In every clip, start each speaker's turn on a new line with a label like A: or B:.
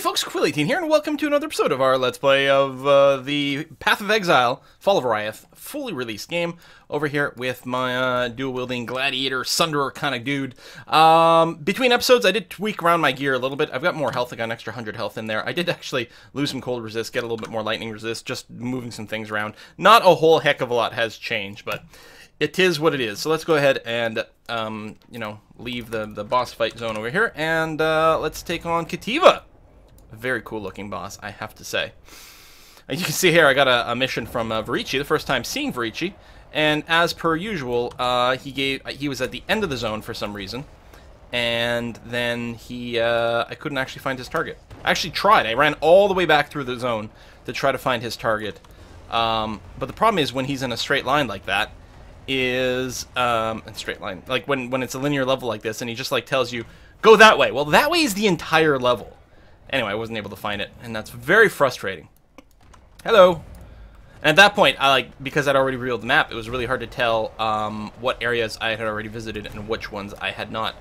A: folks, Quilly18 here, and welcome to another episode of our Let's Play of the Path of Exile, Fall of Oriath, fully released game, over here with my dual-wielding Gladiator, Sunder kind of dude. Between episodes, I did tweak around my gear a little bit. I've got more health. I got an extra 100 health in there. I did actually lose some cold resist, get a little bit more lightning resist, just moving some things around. Not a whole heck of a lot has changed, but it is what it is. So let's go ahead and, you know, leave the boss fight zone over here, and let's take on Kativa. Very cool looking boss, I have to say. As you can see here, I got a mission from Varici, the first time seeing Varici, and as per usual, he was at the end of the zone for some reason, and then I couldn't actually find his target. I actually tried. I ran all the way back through the zone to try to find his target, but the problem is when he's in a straight line like that, like when it's a linear level like this, and he just like tells you, go that way. Well, that way is the entire level. Anyway, I wasn't able to find it, and that's very frustrating. Hello. And at that point, because I'd already revealed the map, it was really hard to tell what areas I had already visited and which ones I had not.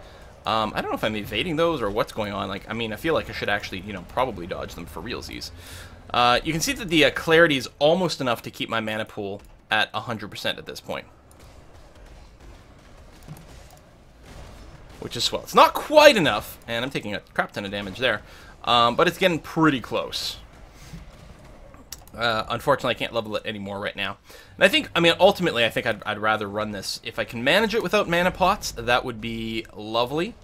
A: I don't know if I'm evading those or what's going on. Like, I mean, I feel like I should actually, you know, probably dodge them for realsies. You can see that the clarity is almost enough to keep my mana pool at 100% at this point, which is swell. It's not quite enough, and I'm taking a crap ton of damage there. But it's getting pretty close. Unfortunately, I can't level it anymore right now. And I think, I mean, ultimately, I think I'd rather run this. If I can manage it without mana pots, that would be lovely.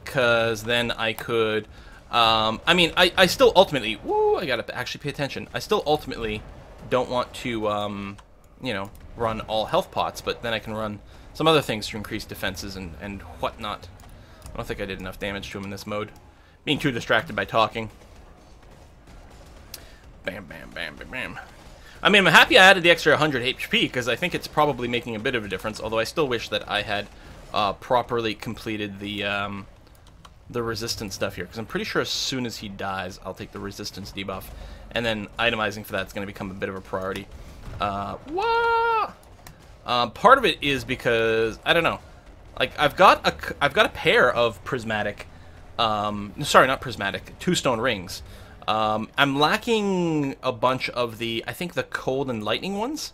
A: Because then I could, I mean, I still ultimately, woo, I gotta actually pay attention. I still ultimately don't want to, you know, run all health pots, but then I can run some other things to increase defenses and whatnot. I don't think I did enough damage to him in this mode. Being too distracted by talking. Bam, bam, bam, bam, bam. I mean, I'm happy I added the extra 100 HP, because I think it's probably making a bit of a difference, although I still wish that I had properly completed the resistance stuff here, because I'm pretty sure as soon as he dies, I'll take the resistance debuff, and then itemizing for that is going to become a bit of a priority. Part of it is because, I don't know, like, I've got a pair of prismatic, sorry, not prismatic, two-stone rings. I'm lacking a bunch of I think the cold and lightning ones.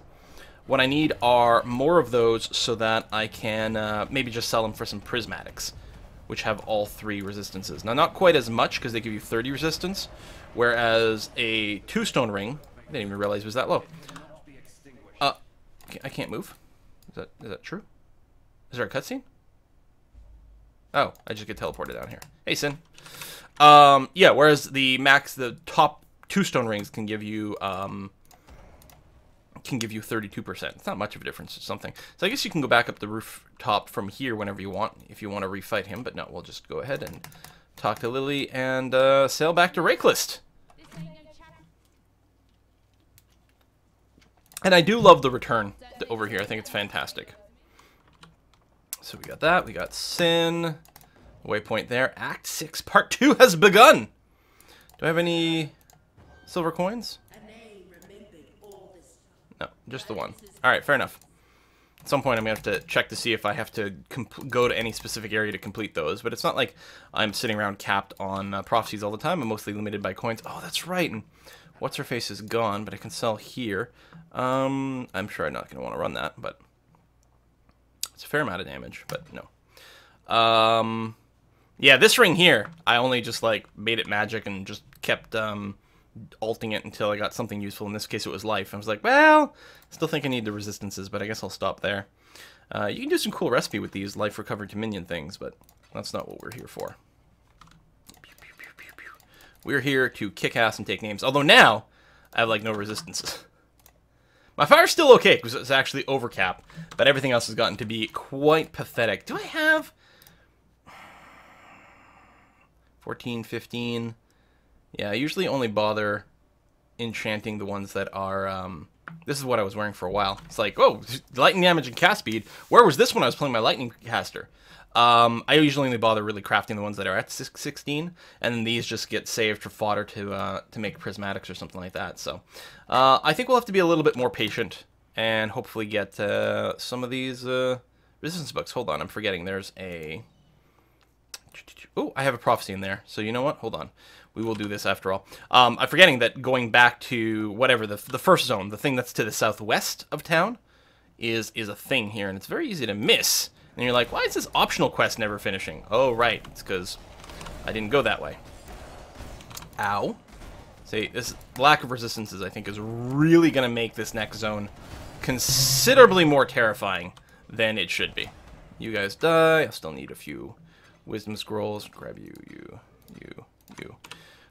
A: What I need are more of those so that I can maybe just sell them for some prismatics, which have all 3 resistances. Now, not quite as much, because they give you 30 resistance, whereas a two-stone ring, I didn't even realize it was that low. I can't move. Is that true? Is there a cutscene? Oh, I just get teleported down here. Hey, Sin. Yeah, whereas the top 2-stone rings can give you 32%. It's not much of a difference or something. So I guess you can go back up the rooftop from here whenever you want, if you want to refight him. But no, we'll just go ahead and talk to Lily and sail back to Rakelist. And I do love the return over here. I think it's fantastic. So we got that. We got Sin. Waypoint there. Act 6, Part 2 has begun. Do I have any silver coins? No, just the one. Alright, fair enough. At some point I'm going to have to check to see if I have to go to any specific area to complete those. But it's not like I'm sitting around capped on prophecies all the time. I'm mostly limited by coins. Oh, that's right. And What's-Her-Face is gone, but I can sell here. I'm sure I'm not going to want to run that, but it's a fair amount of damage, but no. Yeah, this ring here, I only just, like, made it magic and just kept, ulting it until I got something useful. In this case, it was life. I was like, well, still think I need the resistances, but I guess I'll stop there. You can do some cool recipe with these life recovered to minion things, but that's not what we're here for. We're here to kick ass and take names. Although now, I have, like, no resistances. My fire's still okay, because it's actually overcap, but everything else has gotten to be quite pathetic. Do I have 14, 15? Yeah, I usually only bother enchanting the ones that are, this is what I was wearing for a while. It's like, oh, lightning damage and cast speed. Where was this when I was playing my lightning caster? I usually only bother really crafting the ones that are at 16, and then these just get saved for fodder to make prismatics or something like that. So I think we'll have to be a little bit more patient and hopefully get some of these resistance books. Hold on, I'm forgetting. There's a... Oh, I have a prophecy in there. So you know what? Hold on. We will do this after all. I'm forgetting that going back to whatever, the first zone, the thing that's to the southwest of town, is a thing here, and it's very easy to miss. And you're like, why is this optional quest never finishing? Oh, right. It's because I didn't go that way. Ow. See, this lack of resistances, I think, is really going to make this next zone considerably more terrifying than it should be. You guys die. I'll still need a few wisdom scrolls. Grab you.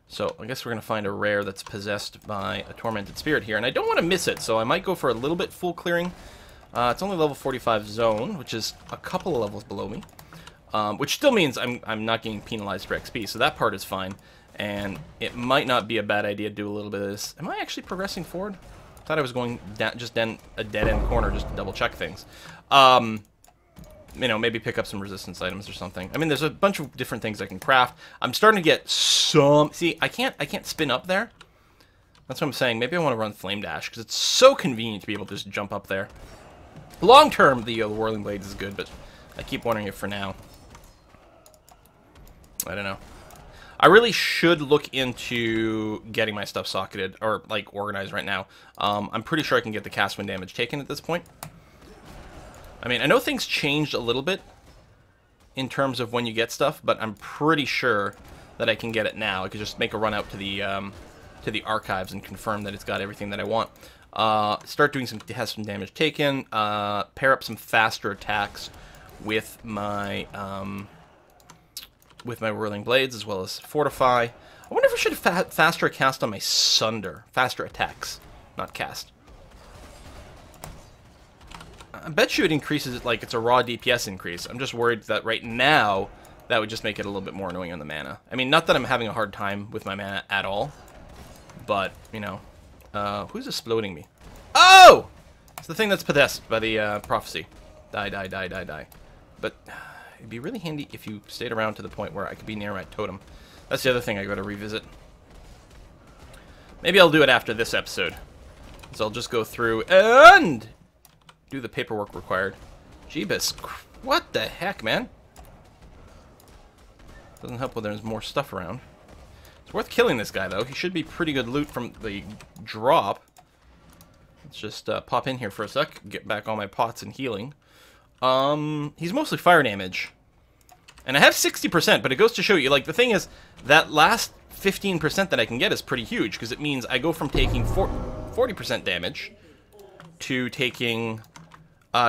A: So, I guess we're going to find a rare that's possessed by a tormented spirit here. And I don't want to miss it, so I might go for a little bit full clearing. It's only level 45 zone, which is a couple of levels below me. Which still means I'm not getting penalized for XP, so that part is fine. And it might not be a bad idea to do a little bit of this. Am I actually progressing forward? I thought I was going down, just down a dead-end corner just to double-check things. You know, maybe pick up some resistance items or something. I mean, there's a bunch of different things I can craft. I'm starting to get some... See, I can't spin up there. That's what I'm saying. Maybe I want to run Flame Dash, because it's so convenient to be able to just jump up there. Long-term, the Whirling Blades is good, but I keep wondering if for now... I don't know. I really should look into getting my stuff socketed, or, like, organized right now. I'm pretty sure I can get the cast when damage taken at this point. I mean, I know things changed a little bit in terms of when you get stuff, but I'm pretty sure that I can get it now. I could just make a run out to the archives and confirm that it's got everything that I want. Start doing some tests from damage taken. Pair up some faster attacks with my Whirling Blades, as well as Fortify. I wonder if I should have faster cast on my Sunder. Faster attacks, not cast. I bet you it increases it like it's a raw DPS increase. I'm just worried that right now, that would just make it a little bit more annoying on the mana. I mean, not that I'm having a hard time with my mana at all, but, you know. Who's exploding me? Oh! It's the thing that's possessed by the prophecy. Die. But it'd be really handy if you stayed around to the point where I could be near my totem. That's the other thing I gotta revisit. Maybe I'll do it after this episode. So I'll just go through and do the paperwork required. Jeebus. What the heck, man? Doesn't help when there's more stuff around. It's worth killing this guy, though. He should be pretty good loot from the drop. Let's just pop in here for a sec. Get back all my pots and healing. He's mostly fire damage. And I have 60%, but it goes to show you, like, the thing is, that last 15% that I can get is pretty huge, because it means I go from taking 40% damage to taking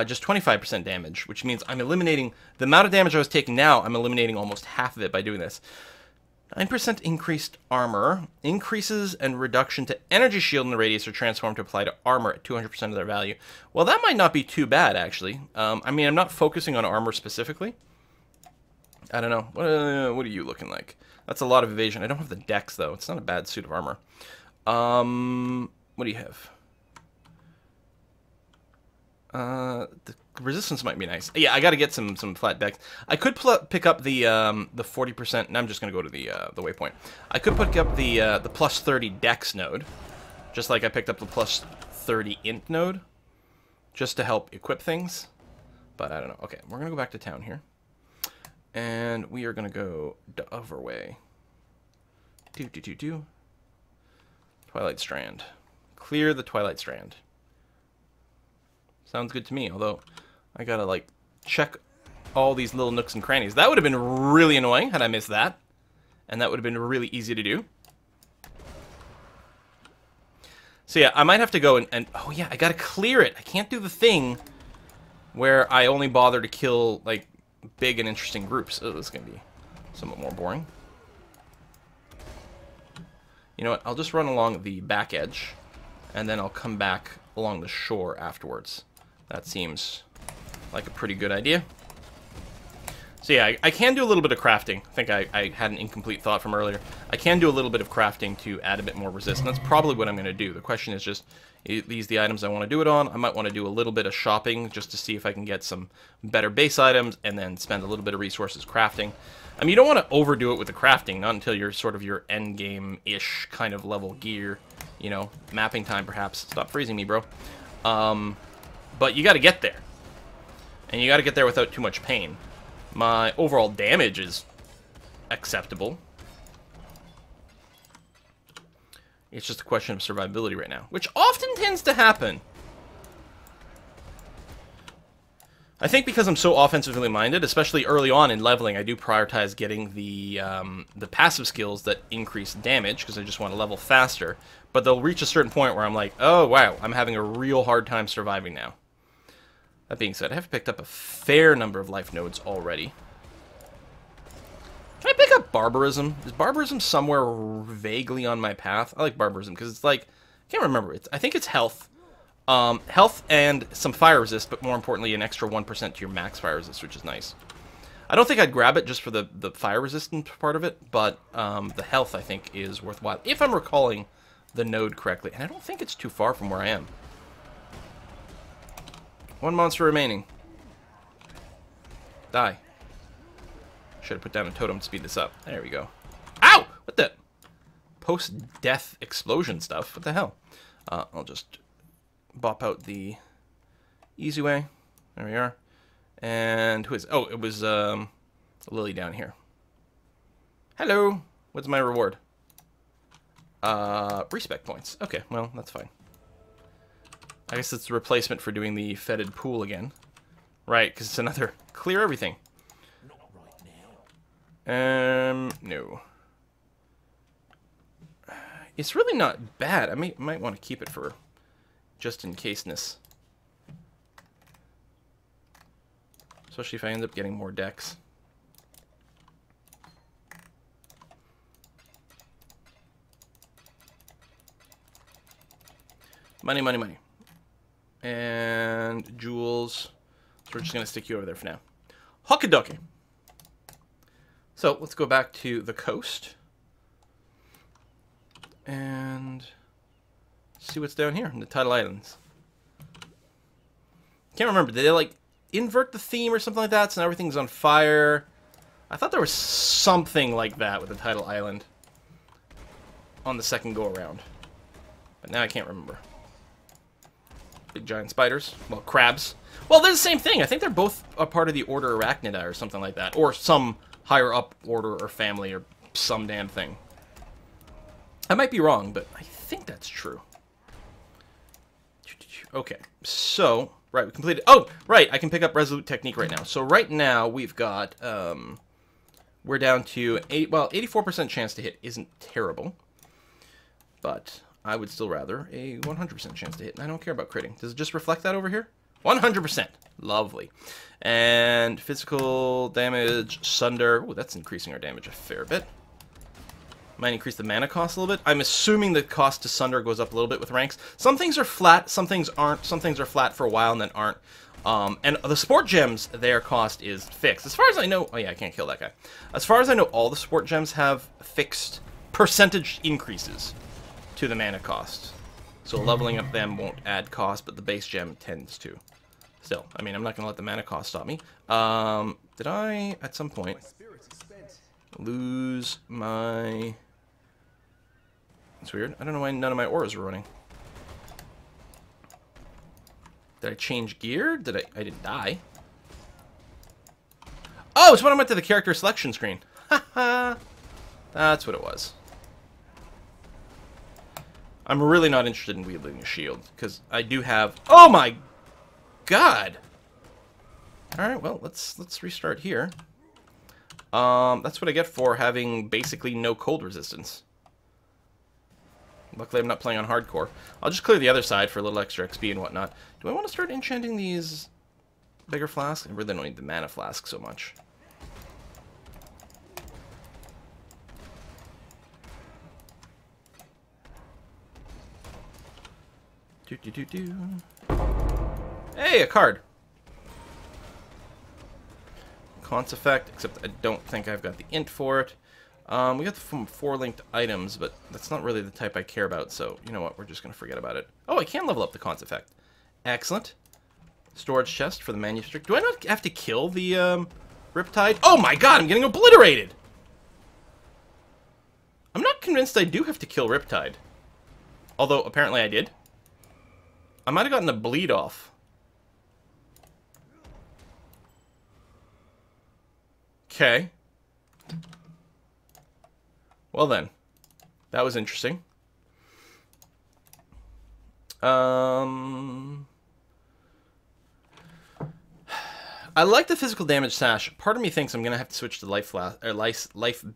A: just 25% damage, which means I'm eliminating the amount of damage I was taking now. I'm eliminating almost half of it by doing this. 9% increased armor. Increases and reduction to energy shield in the radius are transformed to apply to armor at 200% of their value. Well, that might not be too bad, actually. I mean, I'm not focusing on armor specifically. I don't know. What are you looking like? That's a lot of evasion. I don't have the dex, though. It's not a bad suit of armor. What do you have? The resistance might be nice. Yeah, I got to get some flat dex. I could pick up the 40%. And I'm just gonna go to the waypoint. I could pick up the plus 30 dex node, just like I picked up the plus 30 int node, just to help equip things. But I don't know. Okay, we're gonna go back to town here, and we are gonna go the other way. Twilight Strand. Clear the Twilight Strand. Sounds good to me, although I gotta, like, check all these little nooks and crannies. That would have been really annoying had I missed that. And that would have been really easy to do. So yeah, I might have to go and oh yeah, I gotta clear it. I can't do the thing where I only bother to kill, like, big and interesting groups. Oh, this is gonna be somewhat more boring. You know what, I'll just run along the back edge, and then I'll come back along the shore afterwards. That seems like a pretty good idea. So yeah, I can do a little bit of crafting. I think I had an incomplete thought from earlier. I can do a little bit of crafting to add a bit more resistance. That's probably what I'm going to do. The question is just, are these the items I want to do it on? I might want to do a little bit of shopping just to see if I can get some better base items, and then spend a little bit of resources crafting. I mean, you don't want to overdo it with the crafting, not until you're sort of your end game-ish kind of level gear. You know, mapping time perhaps. Stop freezing me, bro. But you got to get there. And you got to get there without too much pain. My overall damage is acceptable. It's just a question of survivability right now, which often tends to happen. I think because I'm so offensively minded, especially early on in leveling, I do prioritize getting the passive skills that increase damage, because I just want to level faster. But they'll reach a certain point where I'm like, oh, wow, I'm having a real hard time surviving now. That being said, I have picked up a fair number of life nodes already. Can I pick up Barbarism? Is Barbarism somewhere vaguely on my path? I like Barbarism, because it's like, I can't remember. I think it's health. Health and some fire resist, but more importantly, an extra 1% to your max fire resist, which is nice. I don't think I'd grab it just for the fire resistant part of it, but the health, I think, is worthwhile, if I'm recalling the node correctly. And I don't think it's too far from where I am. One monster remaining. Die. Should have put down a totem to speed this up. There we go. Ow! What the? Post-death explosion stuff. What the hell? I'll just bop out the easy way. There we are. And who is... Oh, it was Lily down here. Hello. What's my reward? Respect points. Okay, well, that's fine. I guess it's the replacement for doing the fetid pool again. Right, because it's another clear everything.
B: Not right now.
A: No. It's really not bad. I might want to keep it for just in caseness. Especially if I end up getting more decks. Money, money, money. And jewels. So we're just going to stick you over there for now. Hokidoki. So let's go back to the coast. And see what's down here in the Tidal Islands. Can't remember. Did they, like, invert the theme or something like that? So now everything's on fire. I thought there was something like that with the Tidal Island on the second go-around. But now I can't remember. Big giant spiders. Well, crabs. Well, they're the same thing. I think they're both a part of the Order Arachnida or something like that. Or some higher up order or family or some damn thing. I might be wrong, but I think that's true. Okay, so, right, we completed... Oh, right, I can pick up Resolute Technique right now. So right now, we've got... we're down to... 84% chance to hit isn't terrible. But I would still rather a 100% chance to hit. And I don't care about critting. Does it just reflect that over here? 100%. Lovely. And physical damage, Sunder. Ooh, that's increasing our damage a fair bit. Might increase the mana cost a little bit. I'm assuming the cost to Sunder goes up a little bit with ranks. Some things are flat, some things aren't. Some things are flat for a while and then aren't. And the sport gems, their cost is fixed. As far as I know... Oh yeah, I can't kill that guy. As far as I know, all the sport gems have fixed percentage increases to the mana cost. So leveling up them won't add cost, but the base gem tends to. Still, I mean, I'm not going to let the mana cost stop me. Did I, at some point, lose my... That's weird. I don't know why none of my auras were running. Did I change gear? Did I didn't die. Oh, it's when I went to the character selection screen. Haha. That's what it was. I'm really not interested in wielding a shield, because I do have... Oh my god! Alright, well, let's restart here. That's what I get for having basically no cold resistance. Luckily, I'm not playing on hardcore. I'll just clear the other side for a little extra XP and whatnot. Do I want to start enchanting these bigger flasks? I really don't need the mana flask so much. Hey, a card! Con's effect, except I don't think I've got the int for it. We got the 4 linked items, but that's not really the type I care about, so you know what, we're just going to forget about it. Oh, I can level up the Con's effect. Excellent. Storage chest for the manuscript. Do I not have to kill the Riptide? Oh my god, I'm getting obliterated! I'm not convinced I do have to kill Riptide. Although, apparently I did. I might have gotten a bleed off. Okay. Well then. That was interesting. I like the physical damage sash. Part of me thinks I'm gonna have to switch to life flask or life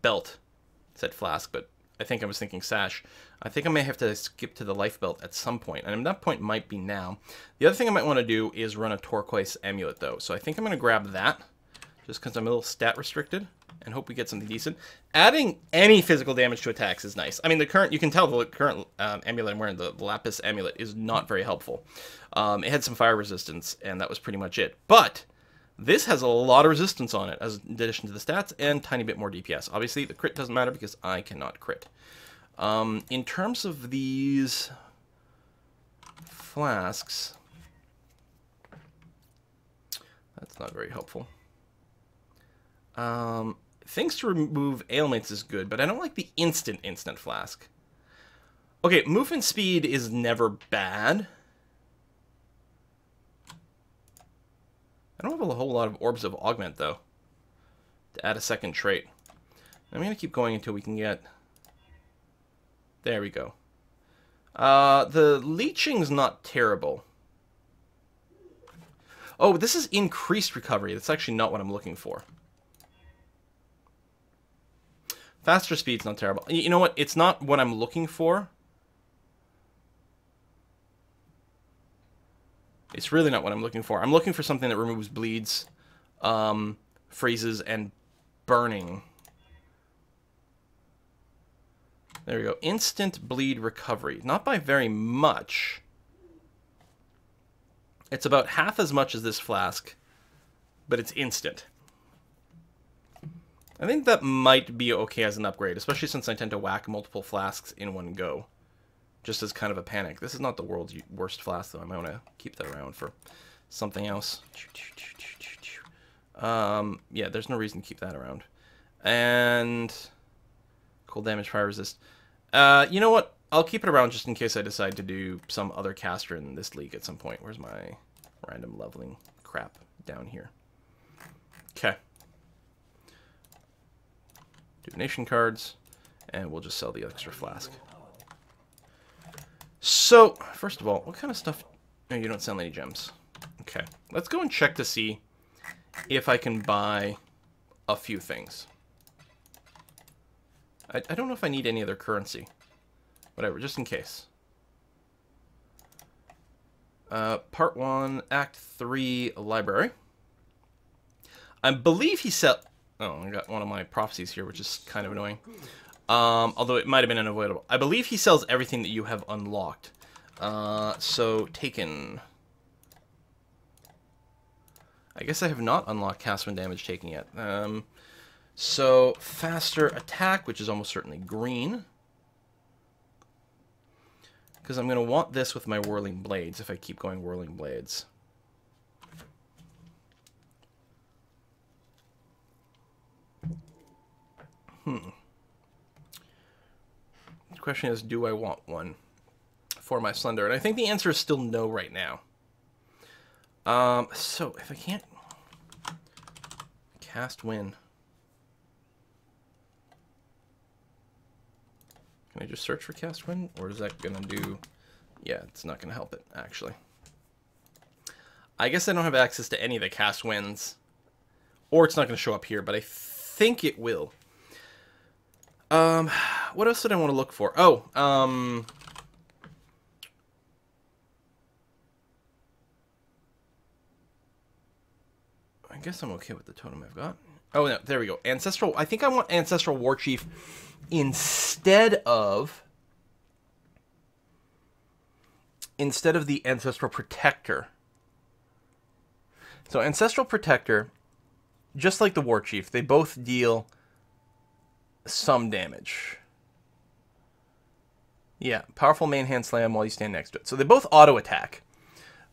A: belt. I said flask, but I think I was thinking sash. I think I may have to skip to the life belt at some point, and that point might be now. The other thing I might want to do is run a turquoise amulet, though. So I think I'm gonna grab that, just because I'm a little stat restricted, and hope we get something decent. Adding any physical damage to attacks is nice. I mean, you can tell the current amulet I'm wearing, the lapis amulet, is not very helpful. It had some fire resistance, and that was pretty much it. But this has a lot of resistance on it, as in addition to the stats, and tiny bit more DPS. Obviously, the crit doesn't matter because I cannot crit. In terms of these flasks, that's not very helpful. Things to remove ailments is good, but I don't like the instant flask. Okay, movement speed is never bad. I don't have a whole lot of orbs of augment, though, to add a second trait. I'm going to keep going until we can get... There we go. The leeching's not terrible. Oh, this is increased recovery. That's actually not what I'm looking for. Faster speed's not terrible. You know what? It's not what I'm looking for. It's really not what I'm looking for. I'm looking for something that removes bleeds, freezes, and burning. There we go. Instant bleed recovery. Not by very much. It's about half as much as this flask, but it's instant. I think that might be okay as an upgrade, especially since I tend to whack multiple flasks in one go. Just as kind of a panic. This is not the world's worst flask, though. I might want to keep that around for something else. Yeah, there's no reason to keep that around. And cold damage, fire resist. You know what? I'll keep it around just in case I decide to do some other caster in this league at some point. Where's my random leveling crap? Down here. Okay. Divination cards, and we'll just sell the extra flask. So, first of all, what kind of stuff... No, you don't sell any gems. Okay, let's go and check to see if I can buy a few things. I don't know if I need any other currency. Whatever, just in case. Part 1, Act 3, Library. I believe he sell... Oh, I got one of my prophecies here, which is kind of annoying. Although it might have been unavoidable. I believe he sells everything that you have unlocked. So, taken. I guess I have not unlocked cast when damage taken yet. So, faster attack, which is almost certainly green. Because I'm going to want this with my whirling blades if I keep going whirling blades. The question is, do I want one for my Sunder? And I think the answer is still no right now. So, if I can't cast win, can I just search for cast win? Or is that going to do... Yeah, it's not going to help it, actually. I guess I don't have access to any of the cast wins. Or it's not going to show up here, but I think it will. What else did I want to look for? Oh, I guess I'm okay with the totem I've got. Oh, no, there we go. Ancestral, I think I want Ancestral War Chief instead of the Ancestral Protector. So Ancestral Protector, just like the War Chief, they both deal some damage. Yeah, powerful main hand slam while you stand next to it. So they both auto attack,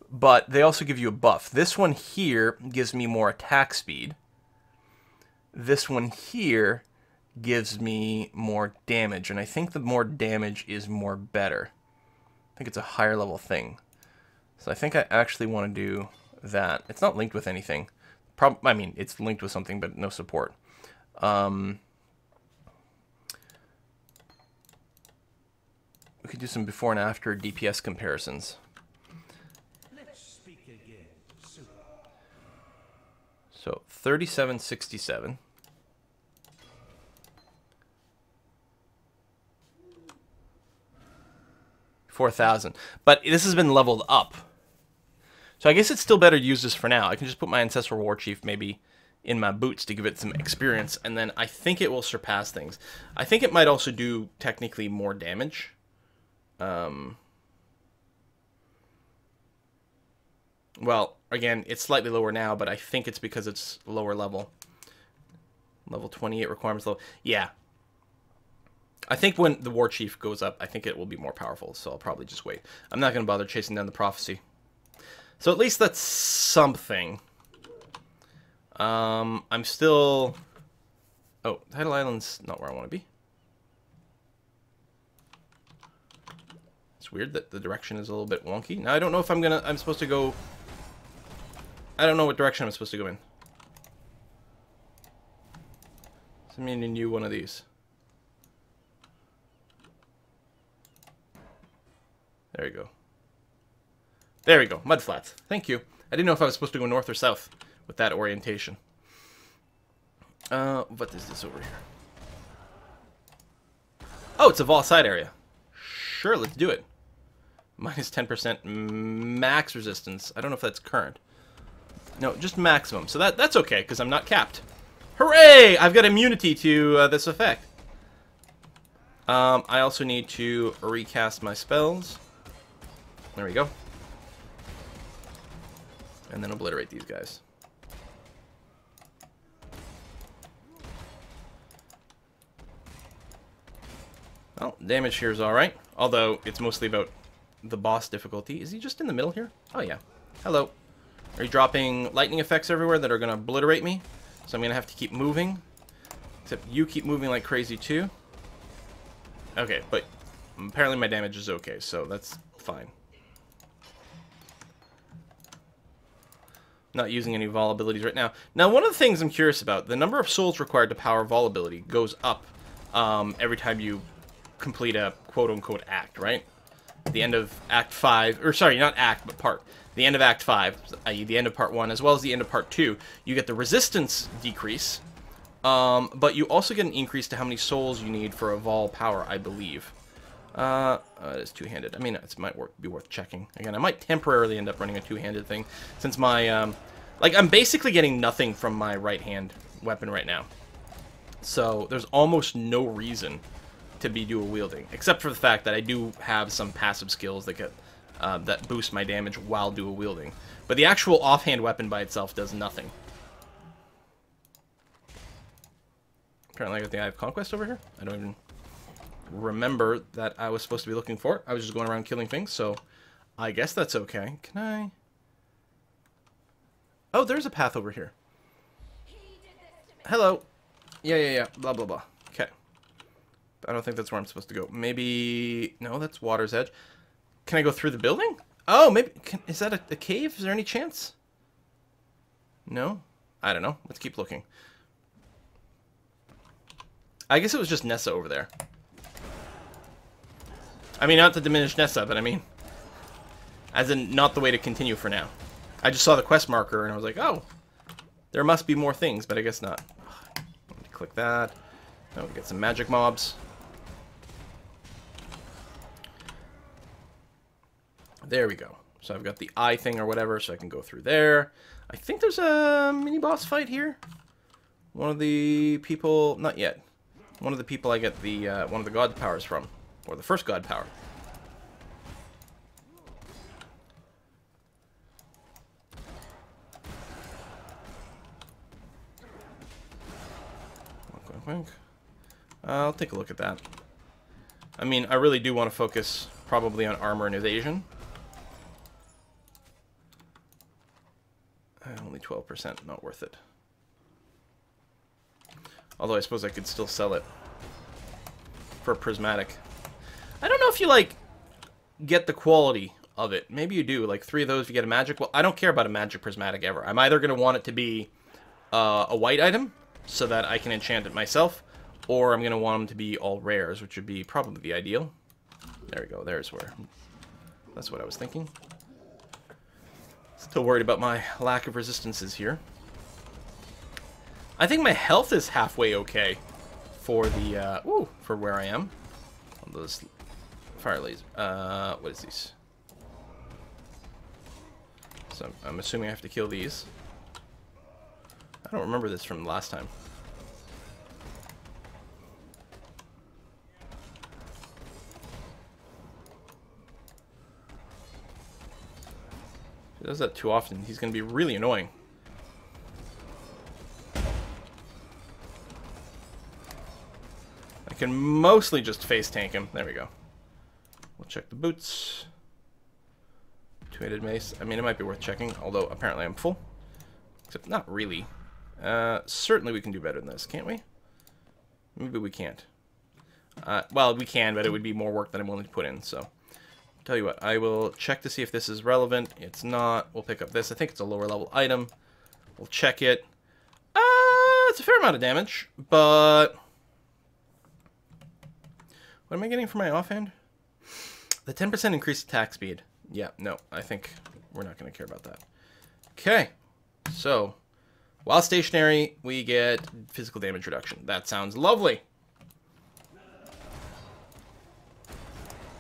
A: but they also give you a buff. This one here gives me more attack speed. This one here gives me more damage, and I think the more damage is more better. I think it's a higher level thing. So I think I actually want to do that. It's not linked with anything. I mean, it's linked with something, but no support. We could do some before and after DPS comparisons. So 3767. 4,000. But this has been leveled up. So I guess it's still better to use this for now. I can just put my Ancestral War Chief maybe in my boots to give it some experience, and then I think it will surpass things. I think it might also do technically more damage. Well, again, it's slightly lower now, but I think it's because it's lower level. Level 28 requirements low. Yeah. I think when the War Chief goes up, I think it will be more powerful, so I'll probably just wait. I'm not going to bother chasing down the prophecy. So at least that's something. I'm still... Oh, Tidal Island's not where I want to be. It's weird that the direction is a little bit wonky. Now, I don't know if I'm supposed to go... I don't know what direction I'm supposed to go in. So I'm going to new one of these. There you go. There we go. Mud flats. Thank you. I didn't know if I was supposed to go north or south with that orientation. What is this over here? Oh, it's a Vol side area. Sure, let's do it. Minus 10% max resistance. I don't know if that's current. No, just maximum. So that's okay, because I'm not capped. Hooray! I've got immunity to this effect. I also need to recast my spells. There we go. And then obliterate these guys. Well, damage here is alright. Although, it's mostly about the boss difficulty. Is he just in the middle here? Oh, yeah. Hello. Are you dropping lightning effects everywhere that are going to obliterate me? So I'm going to have to keep moving. Except you keep moving like crazy, too. Okay, but apparently my damage is okay, so that's fine. Not using any Vol abilities right now. Now, one of the things I'm curious about, the number of souls required to power Vol ability goes up every time you complete a quote-unquote act, right? At the end of Act 5, or sorry, not act, but part. The end of Act 5, i.e. the end of Part 1, as well as the end of Part 2, you get the resistance decrease, but you also get an increase to how many souls you need for a Vol power, I believe. It's two-handed. I mean, it might be worth checking. Again, I might temporarily end up running a two-handed thing, since my, like, I'm basically getting nothing from my right-hand weapon right now. So, there's almost no reason to be dual-wielding, except for the fact that I do have some passive skills that get, that boost my damage while dual-wielding. But the actual offhand weapon by itself does nothing. Apparently I got the Eye of Conquest over here. I don't even remember that I was supposed to be looking for it. I was just going around killing things, so I guess that's okay. Can I... Oh, there's a path over here. Hello. Yeah. Blah, blah, blah. Okay. I don't think that's where I'm supposed to go. Maybe... No, that's Water's Edge. Can I go through the building? Oh, maybe... Is that a cave? Is there any chance? No? I don't know. Let's keep looking. I guess it was just Nessa over there. I mean, not to diminish Nessa, but I mean... As in, not the way to continue for now. I just saw the quest marker, and I was like, oh, there must be more things, but I guess not. Let me click that. Now we get some magic mobs. There we go. So I've got the eye thing or whatever, so I can go through there. I think there's a mini-boss fight here. One of the people... Not yet. One of the people I get the one of the god powers from. Or the first god power. I'll take a look at that. I mean, I really do want to focus probably on armor and evasion. Only 12%, not worth it. Although I suppose I could still sell it for a prismatic. I don't know if you, like, get the quality of it. Maybe you do. Like, 3 of those, you get a magic. Well, I don't care about a magic prismatic ever. I'm either going to want it to be a white item, so that I can enchant it myself, or I'm going to want them to be all rares, which would be probably the ideal. There we go. There's where. That's what I was thinking. Still worried about my lack of resistances here. I think my health is halfway okay for the, for where I am. On those fire laser. What is these? So I'm assuming I have to kill these. I don't remember this from last time. If he does that too often, he's going to be really annoying. I can mostly just face tank him. There we go. We'll check the boots. Two-handed mace. I mean, it might be worth checking, although apparently I'm full. Except not really. Certainly we can do better than this, can't we? Maybe we can't. Well, we can, but it would be more work than I'm willing to put in, so... Tell you what, I will check to see if this is relevant. It's not. We'll pick up this. I think it's a lower level item. We'll check it. It's a fair amount of damage, but... What am I getting for my offhand? The 10% increased attack speed. Yeah, no, I think we're not going to care about that. Okay, so... While stationary, we get physical damage reduction. That sounds lovely.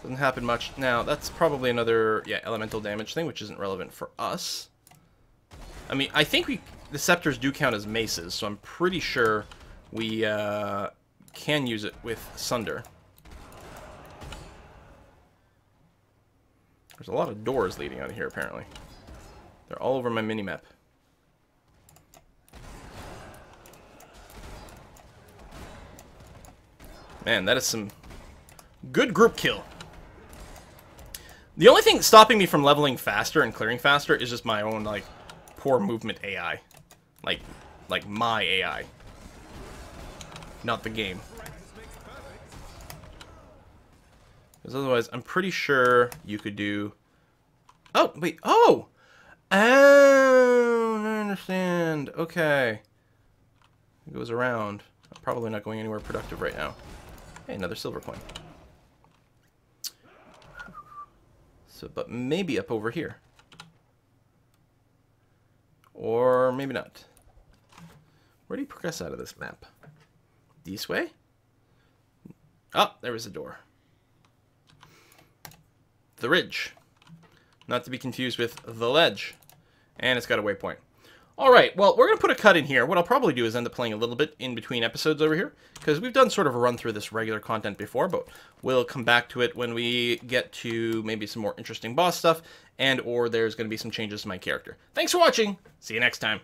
A: Doesn't happen much. Now, that's probably another, yeah, elemental damage thing, which isn't relevant for us. I mean, I think the scepters do count as maces, so I'm pretty sure we can use it with Sunder. There's a lot of doors leading out of here, apparently. They're all over my minimap. Man, that is some good group kill. The only thing stopping me from leveling faster and clearing faster is just my own, like, poor movement AI. Like my AI. Not the game. Because otherwise, I'm pretty sure you could do... Oh, wait, oh! Oh, I understand. Okay. It goes around. I'm probably not going anywhere productive right now. Hey, another silver coin. So, but maybe up over here. Or maybe not. Where do you progress out of this map? This way? Oh, there was a door. The ridge. Not to be confused with the ledge. And it's got a waypoint. Alright, well, we're going to put a cut in here. What I'll probably do is end up playing a little bit in between episodes over here, because we've done sort of a run through this regular content before, but we'll come back to it when we get to maybe some more interesting boss stuff, and or there's going to be some changes to my character. Thanks for watching! See you next time!